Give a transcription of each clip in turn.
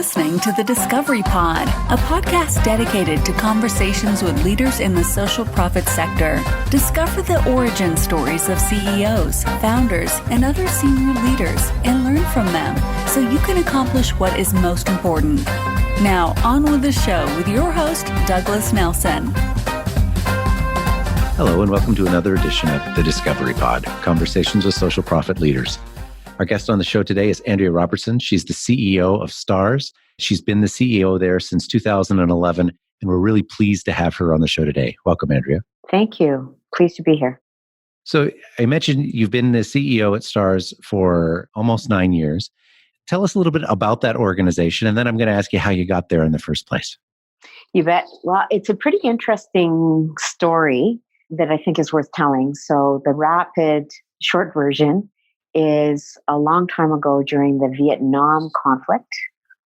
listening to The Discovery Pod, a podcast dedicated to conversations with leaders in the social profit sector. Discover the origin stories of CEOs, founders, and other senior leaders and learn from them so you can accomplish what is most important. Now, on with the show with your host, Douglas Nelson. Hello, and welcome to another edition of The Discovery Pod, Conversations with Social Profit Leaders. Our guest on the show today is Andrea Robertson. She's the CEO of STARS. She's been the CEO there since 2011, and we're really pleased to have her on the show today. Welcome, Andrea. Thank you. Pleased to be here. So I mentioned you've been the CEO at STARS for almost 9 years. Tell us a little bit about that organization, and then I'm going to ask you how you got there in the first place. You bet. Well, it's a pretty interesting story that I think is worth telling. So the rapid short version is a long time ago during the Vietnam conflict.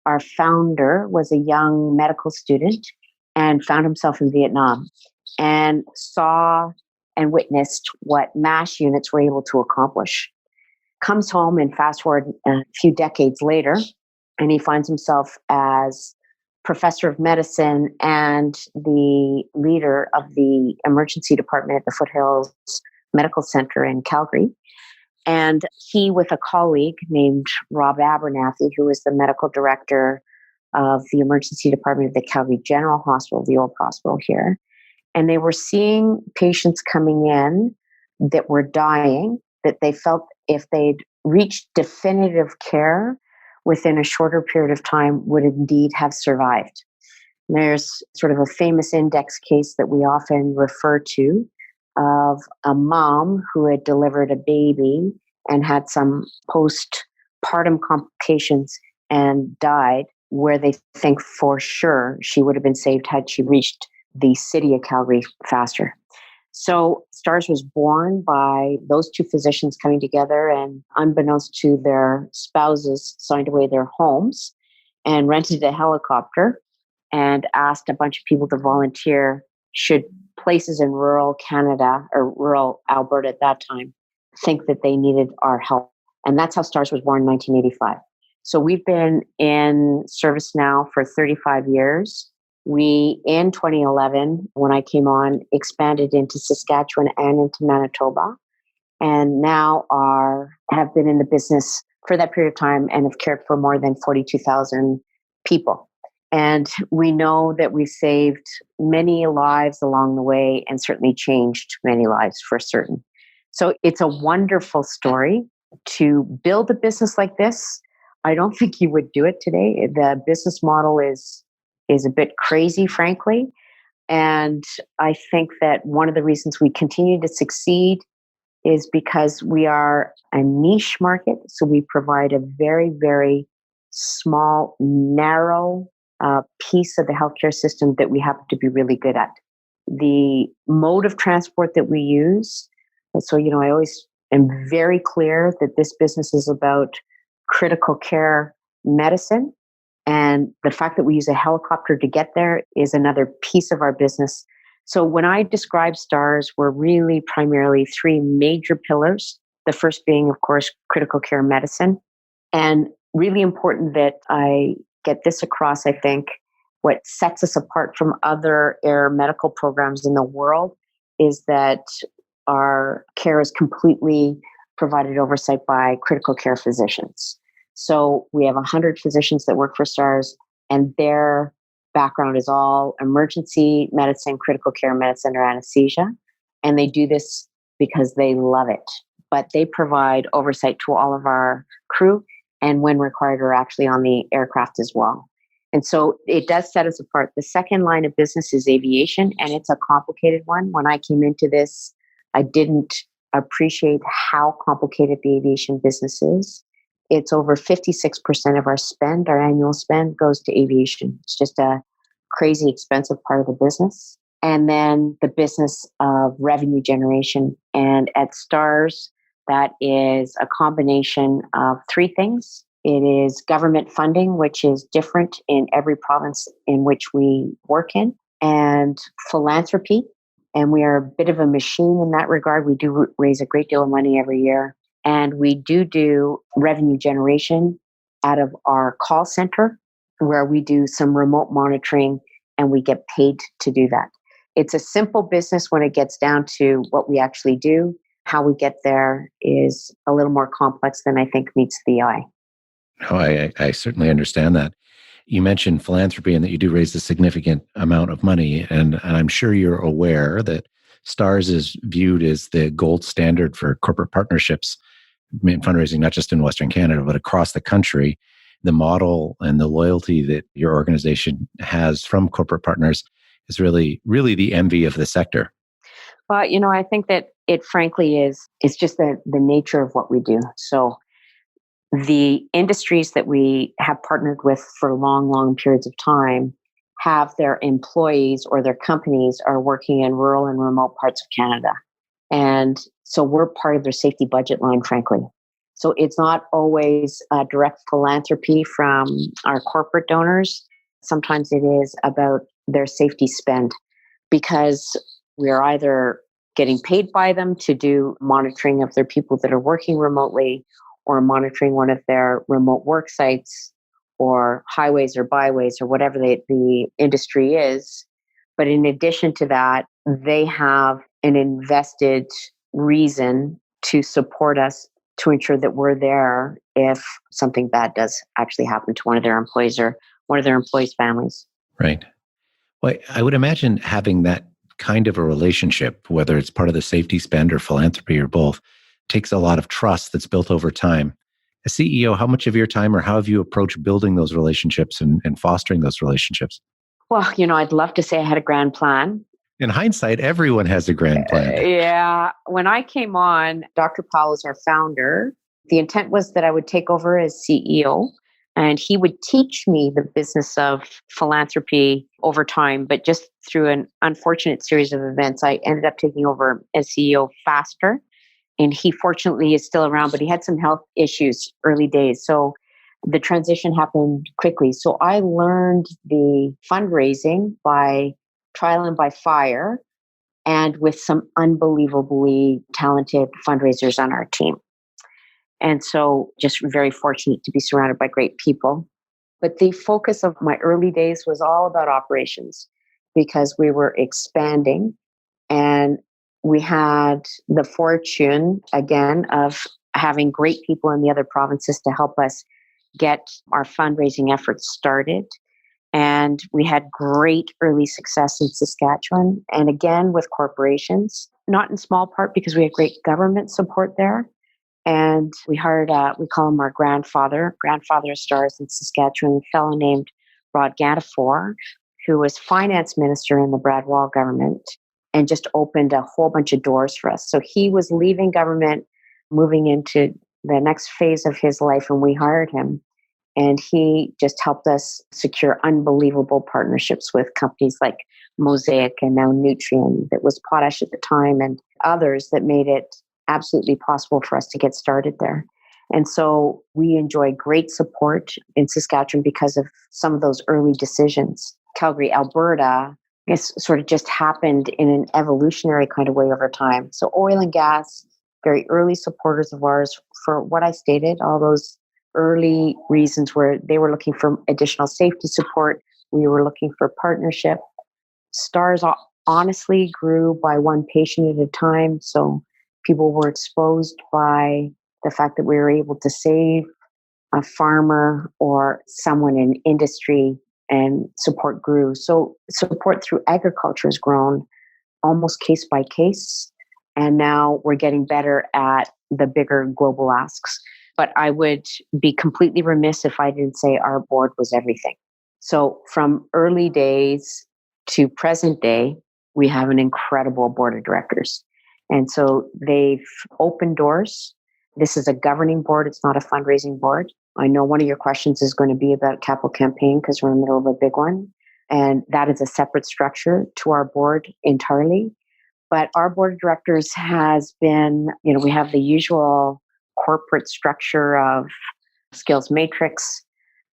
Our founder was a young medical student and found himself in Vietnam and saw and witnessed what MASH units were able to accomplish. Comes home and fast forward a few decades later, and he finds himself as professor of medicine and the leader of the emergency department at the Foothills Medical Center in Calgary. And he, with a colleague named Rob Abernathy, who was the medical director of the emergency department of the Calgary General Hospital, the old hospital here, and they were seeing patients coming in that were dying, that they felt if they'd reached definitive care within a shorter period of time would indeed have survived. There's sort of a famous index case that we often refer to of a mom who had delivered a baby and had some postpartum complications and died, where they think for sure she would have been saved had she reached the city of Calgary faster. So STARS was born by those two physicians coming together and, unbeknownst to their spouses, signed away their homes and rented a helicopter and asked a bunch of people to volunteer should places in rural Canada or rural Alberta at that time think that they needed our help. And that's how STARS was born in 1985. So we've been in service now for 35 years. We, in 2011, when I came on, expanded into Saskatchewan and into Manitoba, and now have been in the business for that period of time and have cared for more than 42,000 people. And we know that we've saved many lives along the way and certainly changed many lives for certain. So it's a wonderful story to build a business like this. I don't think you would do it today. The business model is a bit crazy, frankly. And I think that one of the reasons we continue to succeed is because we are a niche market. So we provide a very, very small, narrow piece of the healthcare system that we happen to be really good at. The mode of transport that we use, and so, I always am very clear that this business is about critical care medicine. And the fact that we use a helicopter to get there is another piece of our business. So when I describe STARS, we're really primarily three major pillars. The first being, of course, critical care medicine. And really important that I get this across, I think, what sets us apart from other air medical programs in the world is that our care is completely provided oversight by critical care physicians. So we have 100 physicians that work for STARS, and their background is all emergency medicine, critical care medicine, or anesthesia. And they do this because they love it. But they provide oversight to all of our crew, and when required, are actually on the aircraft as well. And so it does set us apart. The second line of business is aviation, and it's a complicated one. When I came into this, I didn't appreciate how complicated the aviation business is. It's over 56% of our spend, our annual spend, goes to aviation. It's just a crazy expensive part of the business. And then the business of revenue generation. And at STARS, that is a combination of three things. It is government funding, which is different in every province in which we work in, and philanthropy. And we are a bit of a machine in that regard. We do raise a great deal of money every year. And we do revenue generation out of our call center where we do some remote monitoring and we get paid to do that. It's a simple business when it gets down to what we actually do. How we get there is a little more complex than I think meets the eye. Oh, I certainly understand that. You mentioned philanthropy and that you do raise a significant amount of money. And I'm sure you're aware that STARS is viewed as the gold standard for corporate partnerships in fundraising, not just in Western Canada, but across the country. The model and the loyalty that your organization has from corporate partners is really, really the envy of the sector. Well, I think that it frankly is just the nature of what we do. So the industries that we have partnered with for long, long periods of time have their employees or their companies are working in rural and remote parts of Canada. And so we're part of their safety budget line, frankly. So it's not always direct philanthropy from our corporate donors. Sometimes it is about their safety spend because we're either getting paid by them to do monitoring of their people that are working remotely or monitoring one of their remote work sites or highways or byways or whatever the industry is. But in addition to that, they have an invested reason to support us to ensure that we're there if something bad does actually happen to one of their employees or one of their employees' families. Right. Well, I would imagine having that kind of a relationship, whether it's part of the safety spend or philanthropy or both, takes a lot of trust that's built over time. As CEO, how much of your time or how have you approached building those relationships and fostering those relationships? Well, I'd love to say I had a grand plan. In hindsight, everyone has a grand plan. Yeah. When I came on, Dr. Powell is our founder. The intent was that I would take over as CEO and he would teach me the business of philanthropy over time. But just through an unfortunate series of events, I ended up taking over as CEO faster. And he fortunately is still around, but he had some health issues early days. So the transition happened quickly. So I learned the fundraising by trial and by fire and with some unbelievably talented fundraisers on our team. And so just very fortunate to be surrounded by great people. But the focus of my early days was all about operations because we were expanding and we had the fortune, again, of having great people in the other provinces to help us get our fundraising efforts started. And we had great early success in Saskatchewan. And again, with corporations, not in small part because we had great government support there. And we hired, we call him our grandfather of STARS in Saskatchewan, a fellow named Rod Gantafor, who was finance minister in the Brad Wall government and just opened a whole bunch of doors for us. So he was leaving government, moving into the next phase of his life, and we hired him. And he just helped us secure unbelievable partnerships with companies like Mosaic and now Nutrien, that was Potash at the time, and others that made it absolutely possible for us to get started there. And so we enjoy great support in Saskatchewan because of some of those early decisions. Calgary, Alberta, I guess sort of just happened in an evolutionary kind of way over time. So oil and gas, very early supporters of ours for what I stated, all those early reasons where they were looking for additional safety support. We were looking for partnership. STARS honestly grew by one patient at a time. So people were exposed by the fact that we were able to save a farmer or someone in industry, and support grew. So support through agriculture has grown almost case by case. And now we're getting better at the bigger global asks. But I would be completely remiss if I didn't say our board was everything. So from early days to present day, we have an incredible board of directors. And so they've opened doors. This is a governing board. It's not a fundraising board. I know one of your questions is going to be about capital campaign because we're in the middle of a big one. And that is a separate structure to our board entirely. But our board of directors has been, we have the usual corporate structure of skills matrix.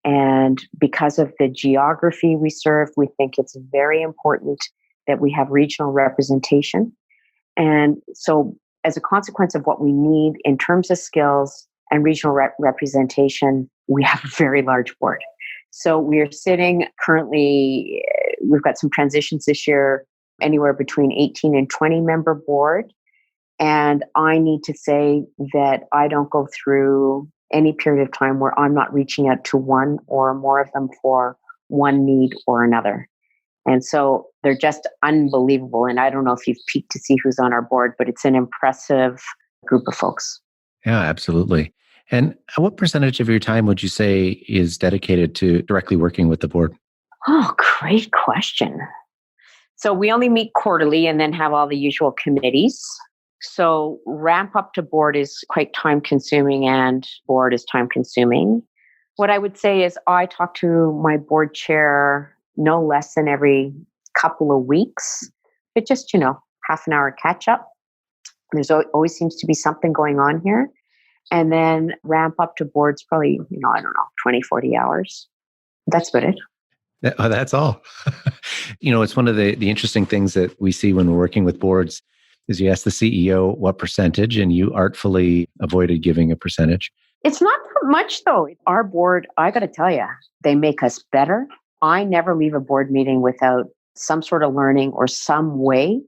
And because of the geography we serve, we think it's very important that we have regional representation. And so as a consequence of what we need in terms of skills and regional representation, we have a very large board. So we're sitting currently, we've got some transitions this year, anywhere between 18 and 20 member board. And I need to say that I don't go through any period of time where I'm not reaching out to one or more of them for one need or another. And so they're just unbelievable. And I don't know if you've peeked to see who's on our board, but it's an impressive group of folks. Yeah, absolutely. And what percentage of your time would you say is dedicated to directly working with the board? Oh, great question. So we only meet quarterly and then have all the usual committees. So ramp up to board is quite time consuming and board is time consuming. What I would say is I talk to my board chair no less than every couple of weeks, but just, half an hour catch up. There's always seems to be something going on here. And then ramp up to boards probably, 20, 40 hours. That's about it. Oh, that's all. It's one of the interesting things that we see when we're working with boards is you ask the CEO what percentage and you artfully avoided giving a percentage. It's not much though. Our board, I got to tell you, they make us better. I never leave a board meeting without some sort of learning or some way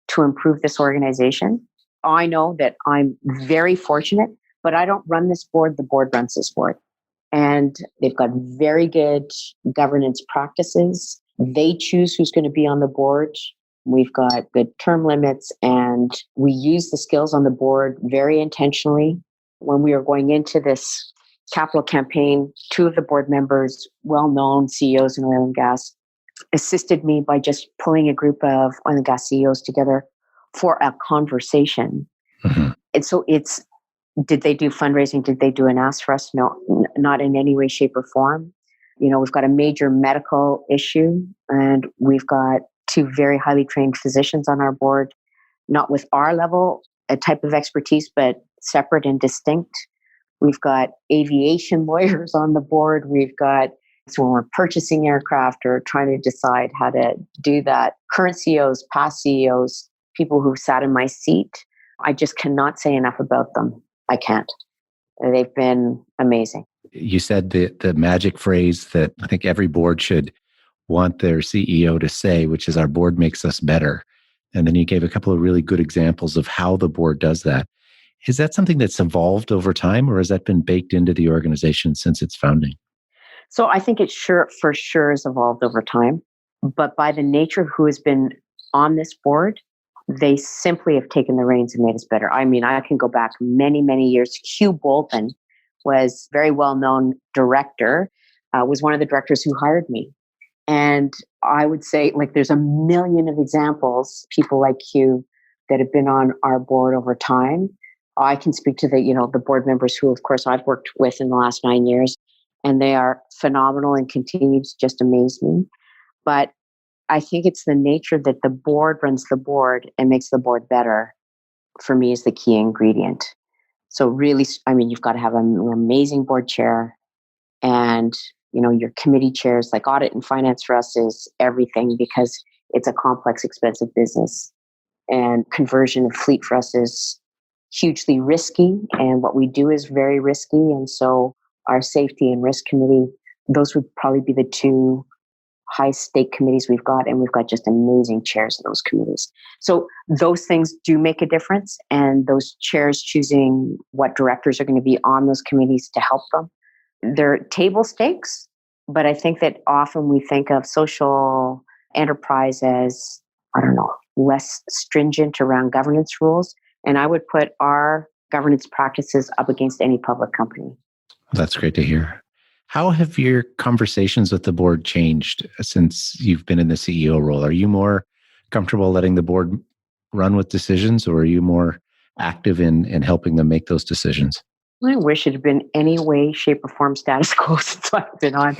to improve this organization. I know that I'm very fortunate, but I don't run this board. The board runs this board. And they've got very good governance practices. They choose who's going to be on the board. We've got good term limits, and we use the skills on the board very intentionally. When we were going into this capital campaign, two of the board members, well-known CEOs in oil and gas, assisted me by just pulling a group of oil and gas CEOs together for a conversation. Mm-hmm. And so did they do fundraising? Did they do an ask for us? No, not in any way, shape, or form. We've got a major medical issue, and we've got two very highly trained physicians on our board, not with our level, a type of expertise, but separate and distinct. We've got aviation lawyers on the board. So when we're purchasing aircraft or trying to decide how to do that, current CEOs, past CEOs, people who've sat in my seat, I just cannot say enough about them. I can't. They've been amazing. You said the magic phrase that I think every board should want their CEO to say, which is our board makes us better. And then you gave a couple of really good examples of how the board does that. Is that something that's evolved over time, or has that been baked into the organization since its founding? So I think it for sure has evolved over time. But by the nature of who has been on this board, they simply have taken the reins and made us better. I mean, I can go back many, many years. Hugh Bolton was a very well-known director, was one of the directors who hired me. And I would say, there's a million of examples, people like Hugh, that have been on our board over time. I can speak to the board members who, of course, I've worked with in the last 9 years, and they are phenomenal and continue to just amaze me. But I think it's the nature that the board runs the board and makes the board better, for me, is the key ingredient. So really, you've got to have an amazing board chair, and, your committee chairs, like audit and finance for us is everything because it's a complex, expensive business. And conversion of fleet for us is hugely risky. And what we do is very risky. And so our safety and risk committee, those would probably be the two high stake committees we've got, and we've got just amazing chairs in those committees. So those things do make a difference, and those chairs choosing what directors are going to be on those committees to help them. They're table stakes, but I think that often we think of social enterprise as, less stringent around governance rules, and I would put our governance practices up against any public company. That's great to hear. How have your conversations with the board changed since you've been in the CEO role? Are you more comfortable letting the board run with decisions, or are you more active in helping them make those decisions? I wish it had been any way, shape, or form status quo since I've been on.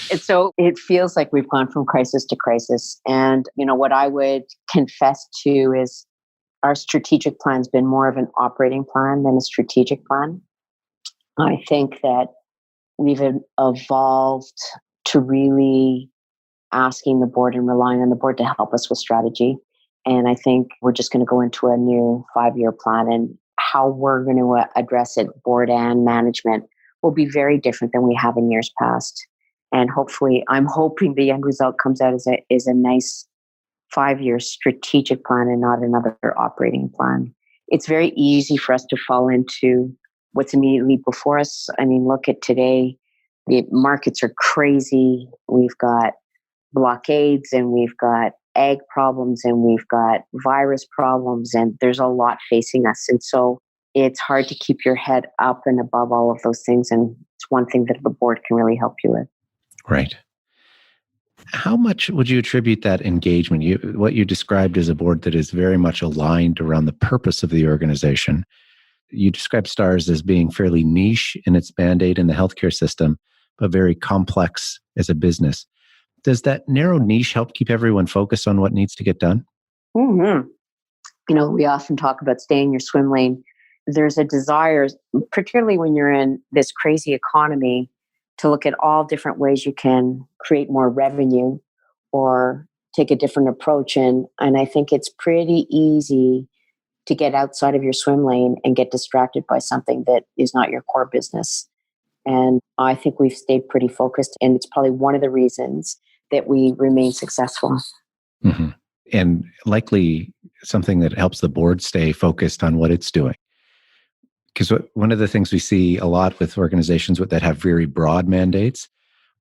And so it feels like we've gone from crisis to crisis. And, what I would confess to is our strategic plan's been more of an operating plan than a strategic plan. I think that we've evolved to really asking the board and relying on the board to help us with strategy. And I think we're just going to go into a new 5-year plan, and how we're going to address it, board and management, will be very different than we have in years past. And hopefully, I'm hoping the end result comes out as a nice 5-year strategic plan and not another operating plan. It's very easy for us to fall into what's immediately before us. I mean, look at today. The markets are crazy. We've got blockades and we've got ag problems and we've got virus problems, and there's a lot facing us. And so it's hard to keep your head up and above all of those things. And it's one thing that the board can really help you with. Right. How much would you attribute that engagement? What you described as a board that is very much aligned around the purpose of the organization. You described STARS as being fairly niche in its mandate in the healthcare system, but very complex as a business. Does that narrow niche help keep everyone focused on what needs to get done? Mm-hmm. We often talk about staying in your swim lane. There's a desire, particularly when you're in this crazy economy, to look at all different ways you can create more revenue or take a different approach. And I think it's pretty easy to get outside of your swim lane and get distracted by something that is not your core business. And I think we've stayed pretty focused, and it's probably one of the reasons that we remain successful. Mm-hmm. And likely something that helps the board stay focused on what it's doing. Because one of the things we see a lot with organizations that have very broad mandates,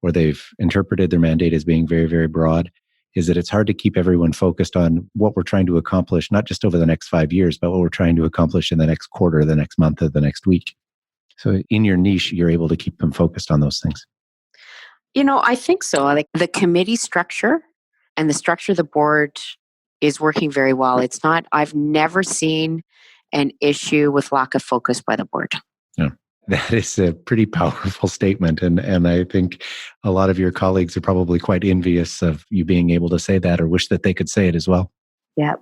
or they've interpreted their mandate as being very, very broad, is that it's hard to keep everyone focused on what we're trying to accomplish, not just over the next 5 years, but what we're trying to accomplish in the next quarter, the next month, or the next week. So in your niche, you're able to keep them focused on those things. I think so. Like the committee structure and the structure of the board is working very well. I've never seen an issue with lack of focus by the board. Yeah. That is a pretty powerful statement. And I think a lot of your colleagues are probably quite envious of you being able to say that, or wish that they could say it as well. Yeah.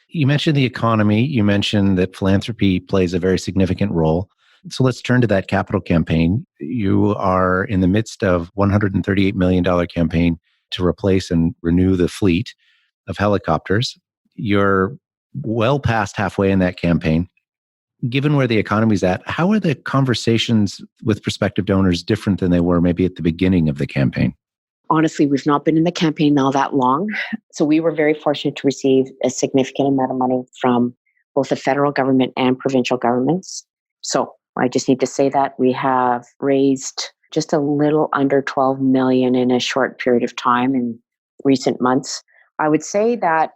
You mentioned the economy. You mentioned that philanthropy plays a very significant role. So let's turn to that capital campaign. You are in the midst of $138 million campaign to replace and renew the fleet of helicopters. You're well past halfway in that campaign. Given where the economy's at, how are the conversations with prospective donors different than they were maybe at the beginning of the campaign? Honestly, we've not been in the campaign now that long. So we were very fortunate to receive a significant amount of money from both the federal government and provincial governments. So I just need to say that we have raised just a little under 12 million in a short period of time in recent months. I would say that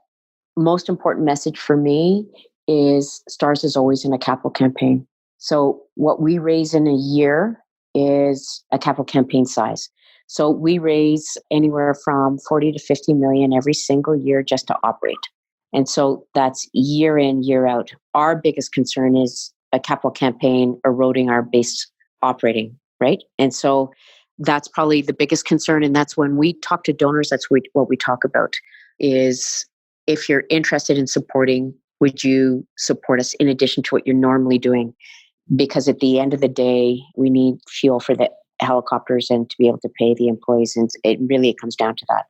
most important message for me is STARS is always in a capital campaign. So what we raise in a year is a capital campaign size. So we raise anywhere from 40 to 50 million every single year just to operate. And so that's year in, year out. Our biggest concern is a capital campaign eroding our base operating, right? And so that's probably the biggest concern. And that's when we talk to donors, that's what we talk about is, if you're interested in supporting, would you support us in addition to what you're normally doing? Because at the end of the day, we need fuel for the helicopters and to be able to pay the employees. And it comes down to that.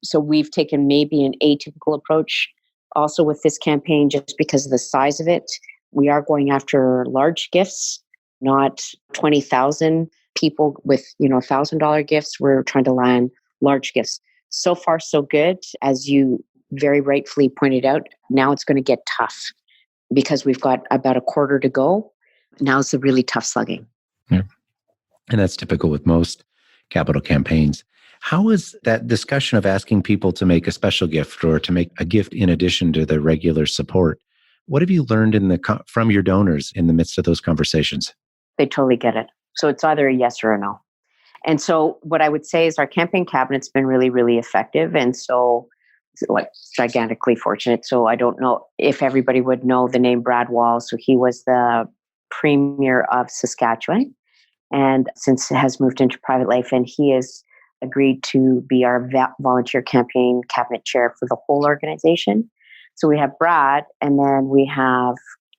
So we've taken maybe an atypical approach also with this campaign, just because of the size of it. We are going after large gifts, not 20,000 people with, $1,000 gifts. We're trying to land large gifts. So far, so good. As you very rightfully pointed out, now it's going to get tough because we've got about a quarter to go. Now it's a really tough slugging. Yeah. And that's typical with most capital campaigns. How is that discussion of asking people to make a special gift or to make a gift in addition to the regular support? What have you learned from your donors in the midst of those conversations? They totally get it. So it's either a yes or a no. And so what I would say is our campaign cabinet's been really, really effective. And so gigantically fortunate. So I don't know if everybody would know the name Brad Wall. So he was the premier of Saskatchewan and since has moved into private life. And he has agreed to be our volunteer campaign cabinet chair for the whole organization. So we have Brad, and then we have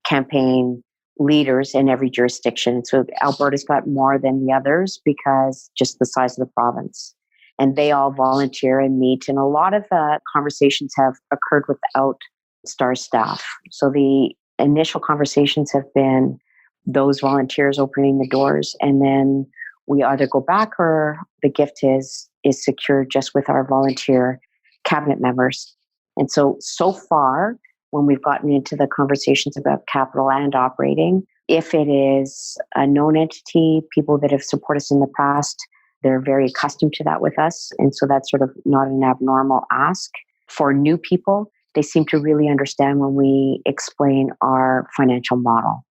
campaign leaders in every jurisdiction. So Alberta's got more than the others because just the size of the province. And they all volunteer and meet. And a lot of the conversations have occurred without STAR staff. So the initial conversations have been those volunteers opening the doors. And then we either go back or the gift is secured just with our volunteer cabinet members. And so far, when we've gotten into the conversations about capital and operating, if it is a known entity, people that have supported us in the past, they're very accustomed to that with us. And so that's sort of not an abnormal ask. For new people, they seem to really understand when we explain our financial model.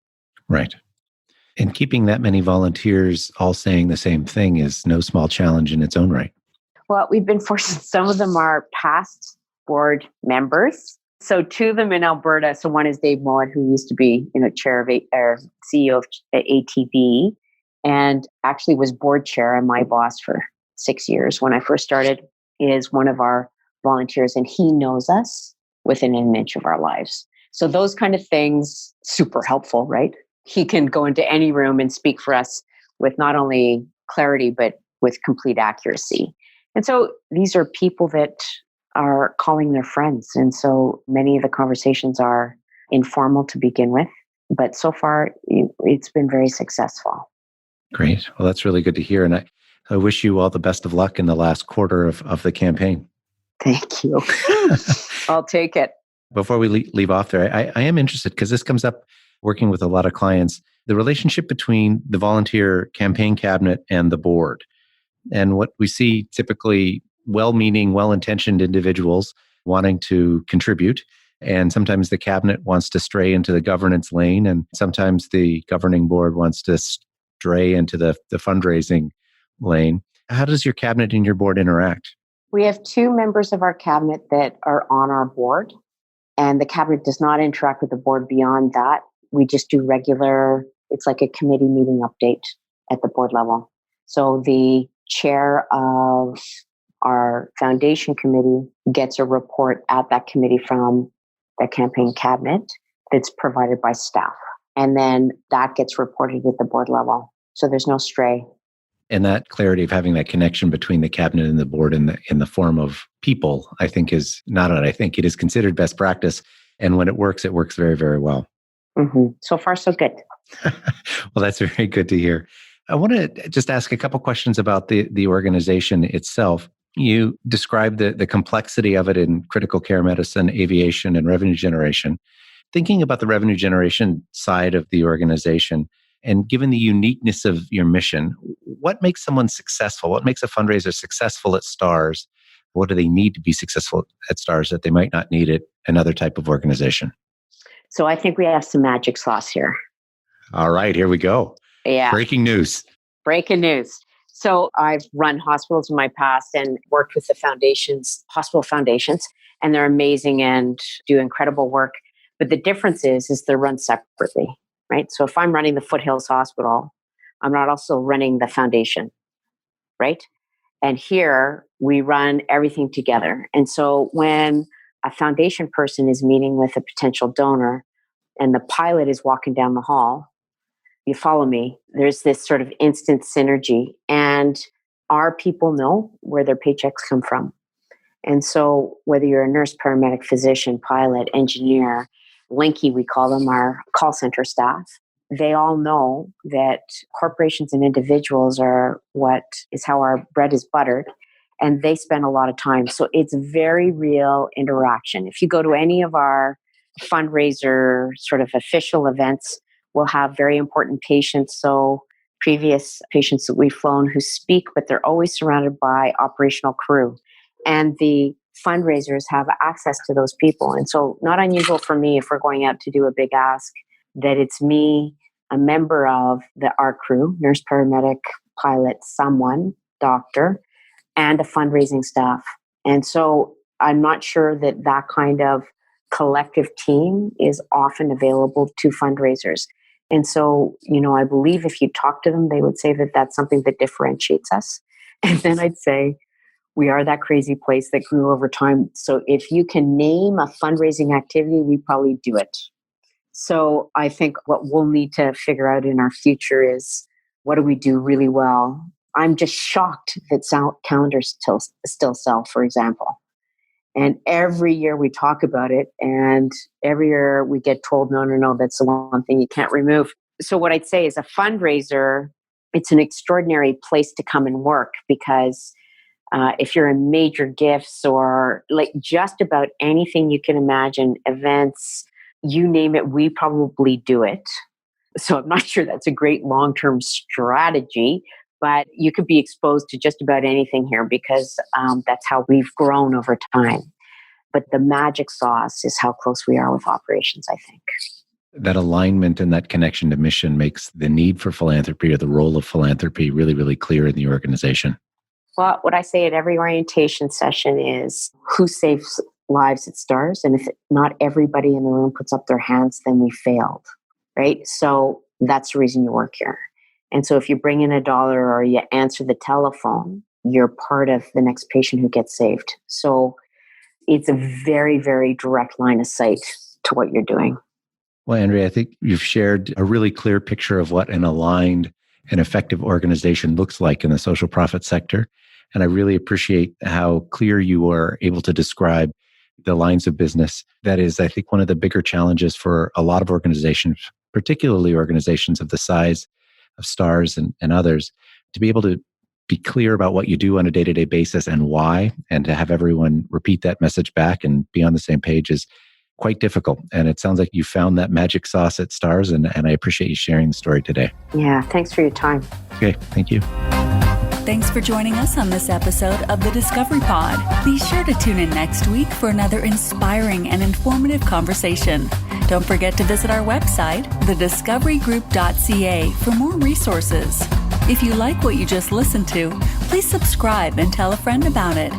Right. And keeping that many volunteers all saying the same thing is no small challenge in its own right. Well, we've been fortunate. Some of them are past board members. So two of them in Alberta. So one is Dave Moen, who used to be, chair of or CEO of ATB, and actually was board chair and my boss for 6 years when I first started. Is one of our volunteers, and he knows us within an inch of our lives. So those kind of things, super helpful, right? He can go into any room and speak for us with not only clarity, but with complete accuracy. And so these are people that are calling their friends. And so many of the conversations are informal to begin with, but so far it's been very successful. Great. Well, that's really good to hear. And I wish you all the best of luck in the last quarter of the campaign. Thank you. I'll take it. Before we leave off there, I am interested because this comes up working with a lot of clients, the relationship between the volunteer campaign cabinet and the board. And what we see typically well-meaning, well-intentioned individuals wanting to contribute. And sometimes the cabinet wants to stray into the governance lane. And sometimes the governing board wants to stray into the fundraising lane. How does your cabinet and your board interact? We have two members of our cabinet that are on our board. And the cabinet does not interact with the board beyond that. We just do regular, it's like a committee meeting update at the board level. So the chair of our foundation committee gets a report at that committee from the campaign cabinet that's provided by staff. And then that gets reported at the board level. So there's no stray. And that clarity of having that connection between the cabinet and the board in the form of people, I think is it is considered best practice. And when it works very, very well. Mm-hmm. So far, so good. Well, that's very good to hear. I want to just ask a couple questions about the organization itself. You described the complexity of it in critical care medicine, aviation, and revenue generation. Thinking about the revenue generation side of the organization, and given the uniqueness of your mission, what makes someone successful? What makes a fundraiser successful at STARS? What do they need to be successful at STARS that they might not need at another type of organization? So I think we have some magic sauce here. All right, here we go. Yeah. Breaking news. So I've run hospitals in my past and worked with the hospital foundations, and they're amazing and do incredible work. But the difference is they're run separately, right? So if I'm running the Foothills Hospital, I'm not also running the foundation, right? And here we run everything together. And so when a foundation person is meeting with a potential donor and the pilot is walking down the hall, you follow me, there's this sort of instant synergy, and our people know where their paychecks come from. And so whether you're a nurse, paramedic, physician, pilot, engineer, Linky, we call them, our call center staff, they all know that corporations and individuals are what is how our bread is buttered, and they spend a lot of time. So it's very real interaction. If you go to any of our fundraiser sort of official events, we'll have very important patients. So previous patients that we've flown who speak, but they're always surrounded by operational crew. And the fundraisers have access to those people. And so not unusual for me if we're going out to do a big ask that it's me, a member of our crew, nurse, paramedic, pilot, someone, doctor, and a fundraising staff. And so I'm not sure that kind of collective team is often available to fundraisers. And so, I believe if you talk to them, they would say that that's something that differentiates us. And then I'd say, we are that crazy place that grew over time. So if you can name a fundraising activity, we probably do it. So I think what we'll need to figure out in our future is, what do we do really well? I'm just shocked that calendars still sell, for example. And every year we talk about it, and every year we get told, no, that's the one thing you can't remove. So what I'd say is a fundraiser it's an extraordinary place to come and work because if you're in major gifts or like just about anything you can imagine, events, you name it, we probably do it. So I'm not sure that's a great long-term strategy, but you could be exposed to just about anything here because that's how we've grown over time. But the magic sauce is how close we are with operations, I think. That alignment and that connection to mission makes the need for philanthropy or the role of philanthropy really, really clear in the organization. Well, what I say at every orientation session is who saves lives at STARS? And if not everybody in the room puts up their hands, then we failed, right? So that's the reason you work here. And so if you bring in $1 or you answer the telephone, you're part of the next patient who gets saved. So it's a very, very direct line of sight to what you're doing. Well, Andrea, I think you've shared a really clear picture of what an aligned and effective organization looks like in the social profit sector. And I really appreciate how clear you are able to describe the lines of business. That is, I think, one of the bigger challenges for a lot of organizations, particularly organizations of the size of STARS and others, to be able to be clear about what you do on a day-to-day basis and why, and to have everyone repeat that message back and be on the same page is quite difficult. And it sounds like you found that magic sauce at STARS, and I appreciate you sharing the story today. Yeah, thanks for your time. Okay, thank you. Thanks for joining us on this episode of The Discovery Pod. Be sure to tune in next week for another inspiring and informative conversation. Don't forget to visit our website, thediscoverygroup.ca, for more resources. If you like what you just listened to, please subscribe and tell a friend about it.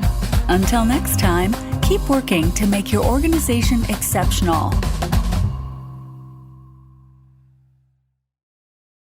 Until next time, keep working to make your organization exceptional.